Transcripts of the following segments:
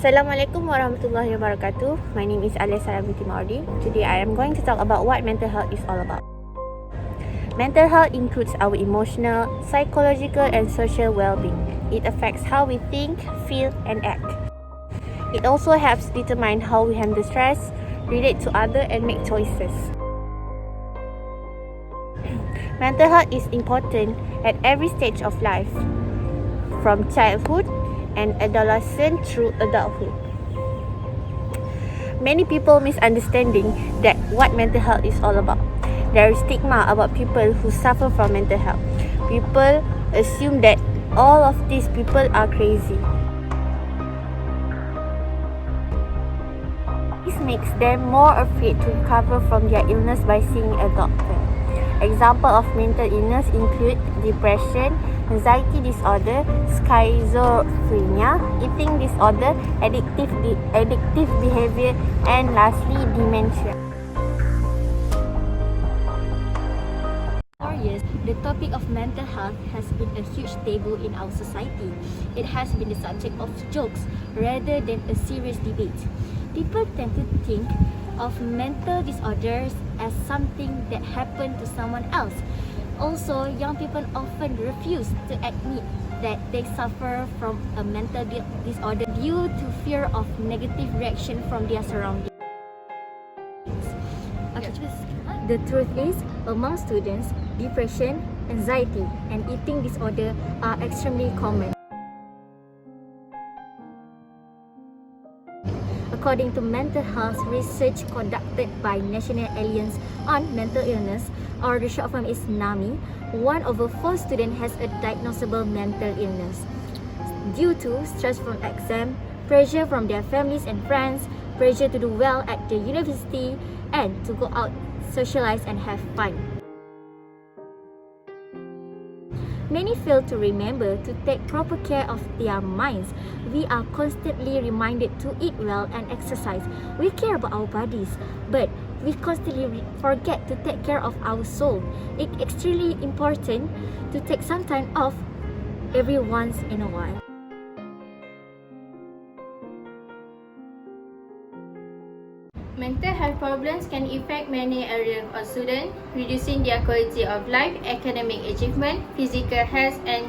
Assalamualaikum warahmatullahi wabarakatuh. My name is Alia Sarabiti Maudi. Today I am going to talk about what mental health is all about. Mental health includes our emotional, psychological and social well-being. It affects how we think, feel and act. It also helps determine how we handle stress, relate to others and make choices. Mental health is important at every stage of life, from childhood and adolescence through adulthood. Many people misunderstanding that what mental health is all about. There is stigma about people who suffer from mental health. People assume that all of these people are crazy. This makes them more afraid to recover from their illness by seeing a doctor. Examples of mental illness include depression, anxiety disorder, schizophrenia, eating disorder, addictive behavior, and lastly, dementia. For years, the topic of mental health has been a huge taboo in our society. It has been the subject of jokes rather than a serious debate. People tend to think of mental disorders as something that happened to someone else. Also, young people often refuse to admit that they suffer from a mental disorder due to fear of negative reaction from their surroundings. The truth is, among students, depression, anxiety, and eating disorder are extremely common. According to mental health research conducted by National Alliance on Mental Illness, or the short form is NAMI, 1 over 4 students has a diagnosable mental illness due to stress from exam, pressure from their families and friends, pressure to do well at the university, and to go out, socialize and have fun. Many fail to remember to take proper care of their minds. We are constantly reminded to eat well and exercise. We care about our bodies, but we constantly forget to take care of our soul. It's extremely important to take some time off every once in a while. Mental health problems can affect many areas of students, reducing their quality of life, academic achievement, physical health and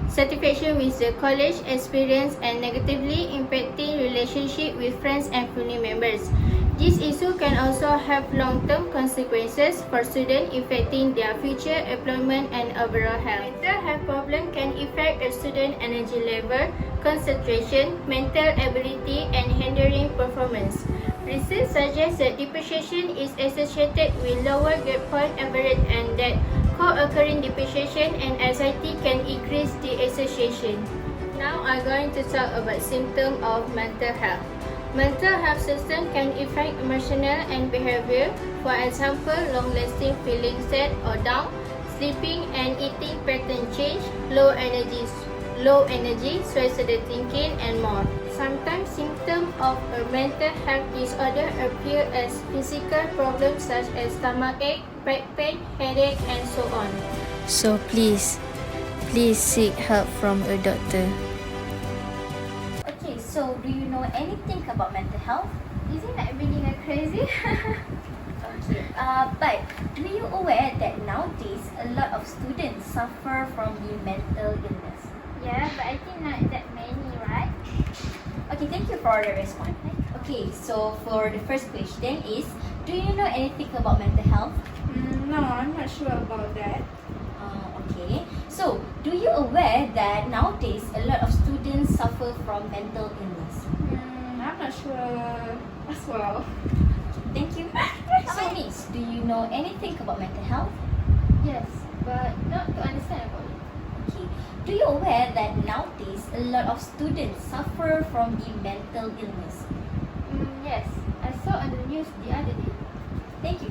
satisfaction with the college experience and negatively impacting relationship with friends and family members. This issue can also have long-term consequences for students affecting their future employment and overall health. Mental health problems can affect a student's energy level, concentration, mental ability and handling performance. Research suggests that depreciation is associated with lower grade point average and that co-occurring depreciation and anxiety can increase the association. Now I'm going to talk about symptoms of mental health. Mental health symptoms can affect emotional and behavior. For example, long-lasting feeling sad or down, sleeping and eating pattern change, low energy, suicidal thinking and more. Sometimes symptoms of a mental health disorder appear as physical problems such as stomachache, back pain, headache and so on. So please seek help from a doctor. Okay, so do you know anything about mental health? Is it like really like crazy? Okay, but do you aware that nowadays a lot of students suffer from the mental illness? Yeah, but I think not that many, right? Okay, thank you for the response. Okay, so for the first question is, do you know anything about mental health? No, I'm not sure about that. Okay, so do you aware that nowadays a lot of students suffer from mental illness? I'm not sure as well. Thank you. So Miss, do you know anything about mental health? Yes, but not to understand about it. Okay, do you aware that nowadays a lot of students suffer from the mental illness? Yes, I saw on the news the other day. Thank you.